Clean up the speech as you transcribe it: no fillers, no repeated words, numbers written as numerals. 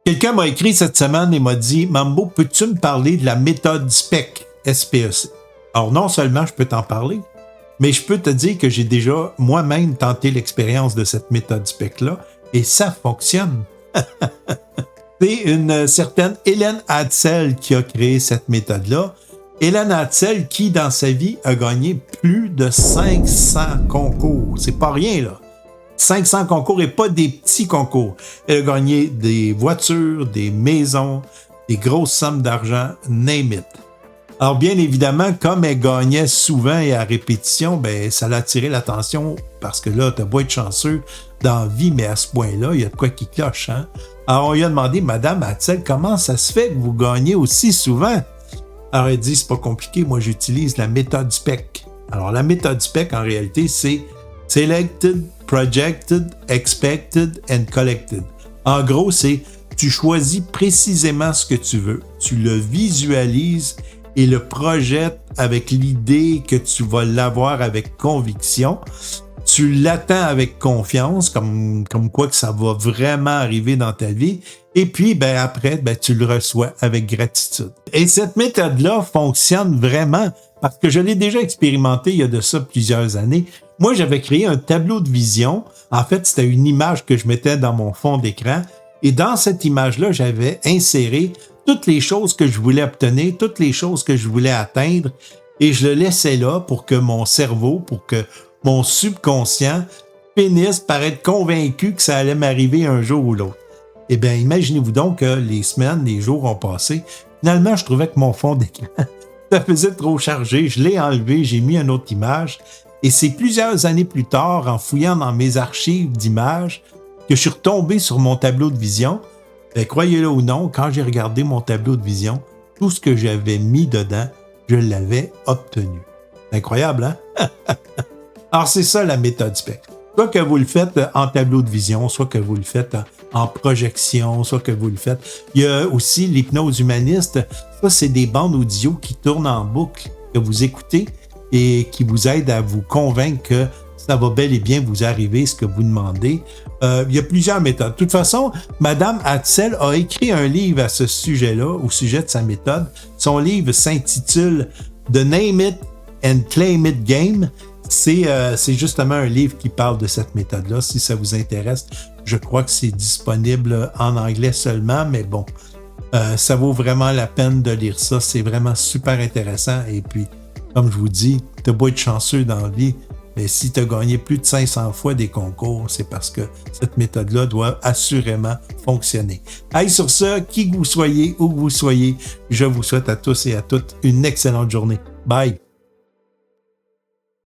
Quelqu'un m'a écrit cette semaine et m'a dit « Mambo, peux-tu me parler de la méthode SPEC, SPEC? » Alors, non seulement je peux t'en parler, mais je peux te dire que j'ai déjà moi-même tenté l'expérience de cette méthode SPEC-là et ça fonctionne. C'est une certaine Hélène Hadsel qui a créé cette méthode-là. Hélène Hadsel qui, dans sa vie, a gagné plus de 500 concours. C'est pas rien, là. 500 concours et pas des petits concours. Elle a gagné des voitures, des maisons, des grosses sommes d'argent, name it. Alors, bien évidemment, comme elle gagnait souvent et à répétition, ben ça l'a attiré l'attention parce que là, t'as beau être chanceux dans la vie, mais à ce point-là, il y a de quoi qui cloche, hein? Alors, on lui a demandé, Madame Hadsel, comment ça se fait que vous gagnez aussi souvent? Alors, elle dit, c'est pas compliqué, moi, j'utilise la méthode SPEC. Alors, la méthode SPEC, en réalité, c'est Selected, Projected, Expected and Collected. En gros, c'est tu choisis précisément ce que tu veux, tu le visualises et le projettes avec l'idée que tu vas l'avoir avec conviction. Tu l'attends avec confiance, comme quoi que ça va vraiment arriver dans ta vie. Et puis, ben après, ben tu le reçois avec gratitude. Et cette méthode-là fonctionne vraiment parce que je l'ai déjà expérimenté il y a de ça plusieurs années. Moi, j'avais créé un tableau de vision. En fait, c'était une image que je mettais dans mon fond d'écran. Et dans cette image-là, j'avais inséré toutes les choses que je voulais obtenir, toutes les choses que je voulais atteindre. Et je le laissais là pour que mon cerveau, pour que mon subconscient finisse par être convaincu que ça allait m'arriver un jour ou l'autre. Eh bien, imaginez-vous donc que les semaines, les jours ont passé. Finalement, je trouvais que mon fond d'écran, ça faisait trop chargé. Je l'ai enlevé, j'ai mis une autre image. Et c'est plusieurs années plus tard, en fouillant dans mes archives d'images, que je suis retombé sur mon tableau de vision. Ben, croyez-le ou non, quand j'ai regardé mon tableau de vision, tout ce que j'avais mis dedans, je l'avais obtenu. Incroyable, hein? Alors, c'est ça la méthode SPEC. Soit que vous le faites en tableau de vision, soit que vous le faites en projection, soit que vous le faites. Il y a aussi l'hypnose humaniste. Ça, c'est des bandes audio qui tournent en boucle, que vous écoutez et qui vous aident à vous convaincre que ça va bel et bien vous arriver ce que vous demandez. Il y a plusieurs méthodes. De toute façon, Madame Hadsel a écrit un livre à ce sujet-là, au sujet de sa méthode. Son livre s'intitule « The Name It and Claim It Game ». C'est justement un livre qui parle de cette méthode-là. Si ça vous intéresse, je crois que c'est disponible en anglais seulement, mais bon, ça vaut vraiment la peine de lire ça. C'est vraiment super intéressant. Et puis, comme je vous dis, t'as beau être chanceux dans la vie, mais si tu as gagné plus de 500 fois des concours, c'est parce que cette méthode-là doit assurément fonctionner. Allez, sur ce, qui que vous soyez, où que vous soyez, je vous souhaite à tous et à toutes une excellente journée. Bye!